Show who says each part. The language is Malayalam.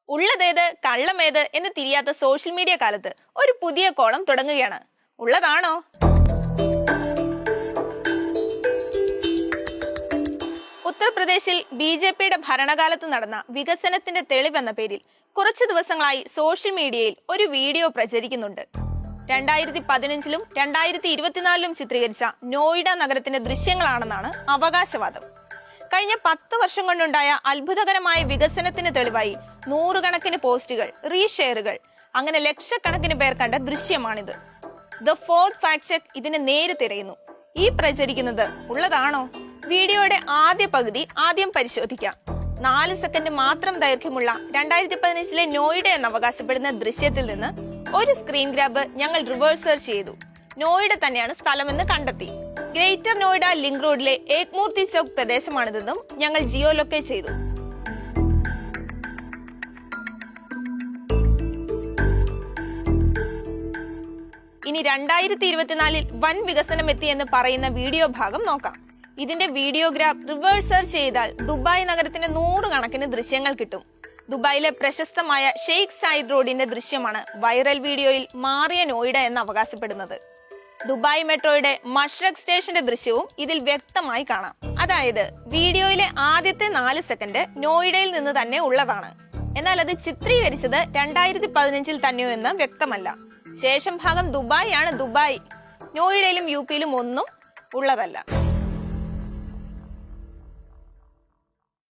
Speaker 1: ഉള്ളതേത് കള്ളമേത് എന്ന് തിരിയാത്ത സോഷ്യൽ മീഡിയ കാലത്ത് ഒരു പുതിയ കോളം തുടങ്ങുകയാണ്. ഉള്ളതാണോ? ഉത്തർപ്രദേശിൽ BJPയുടെ ഭരണകാലത്ത് നടന്ന വികസനത്തിന്റെ തെളിവെന്ന പേരിൽ കുറച്ചു ദിവസങ്ങളായി സോഷ്യൽ മീഡിയയിൽ ഒരു വീഡിയോ പ്രചരിക്കുന്നുണ്ട്. 2015-ലും 2024-ലും ചിത്രീകരിച്ച നോയിഡ നഗരത്തിന്റെ ദൃശ്യങ്ങളാണെന്നാണ് അവകാശവാദം. കഴിഞ്ഞ 10 വർഷം കൊണ്ടുണ്ടായ അത്ഭുതകരമായ വികസനത്തിന് തെളിവായി നൂറുകണക്കിന് പോസ്റ്റുകൾ, റീഷെയറുകൾ, അങ്ങനെ ലക്ഷക്കണക്കിന് പേർ കണ്ട ദൃശ്യമാണിത്. ദ ഫോർത്ത് ഫാക്ട് ചെക്ക് ഇതിനെ നേരെ തിരയുന്നു. ഈ പ്രചരിക്കുന്നത് ഉള്ളതാണോ? വീഡിയോയുടെ ആദ്യ പകുതി ആദ്യം പരിശോധിക്കാം. 4 സെക്കൻഡ് മാത്രം ദൈർഘ്യമുള്ള 2015-ലെ നോയിഡ എന്ന് അവകാശപ്പെടുന്ന ദൃശ്യത്തിൽ നിന്ന് ഒരു സ്ക്രീൻ ഗ്രാബ് ഞങ്ങൾ റിവേഴ്സ് സെർച്ച് ചെയ്തു. നോയിഡ തന്നെയാണ് സ്ഥലമെന്ന് കണ്ടെത്തി. ഗ്രേറ്റർ നോയിഡ ലിങ്ക് റോഡിലെ ഏക്മൂർത്തി ചൗക്ക് പ്രദേശമാണിതെന്നും ഞങ്ങൾ ജിയോ ലൊക്കേറ്റ് ചെയ്തു. ഇനി 2024-ൽ വൻ വികസനം എത്തിയെന്ന് പറയുന്ന വീഡിയോ ഭാഗം നോക്കാം. ഇതിന്റെ വീഡിയോ ഗ്രാബ് റിവേഴ്സ് സെർച്ച് ചെയ്താൽ ദുബായ് നഗരത്തിന്റെ 100 കണക്കിന് ദൃശ്യങ്ങൾ കിട്ടും. ദുബായിലെ പ്രശസ്തമായ ഷെയ്ഖ് സായിദ് റോഡിന്റെ ദൃശ്യമാണ് വൈറൽ വീഡിയോയിൽ മാറിയ നോയിഡ എന്ന് അവകാശപ്പെടുന്നത്. ദുബായ് മെട്രോയുടെ മഷ്റഖ് സ്റ്റേഷന്റെ ദൃശ്യവും ഇതിൽ വ്യക്തമായി കാണാം. അതായത് വീഡിയോയിലെ ആദ്യത്തെ 4 സെക്കൻഡ് നോയിഡയിൽ നിന്ന് തന്നെ ഉള്ളതാണ്. എന്നാൽ അത് ചിത്രീകരിച്ചത് 2015-ൽ തന്നെയോ എന്ന് വ്യക്തമല്ല. ശേഷം ഭാഗം ദുബായ് ആണ്. ദുബായ് നോയിഡയിലും UP-യിലും ഒന്നും ഉള്ളതല്ല.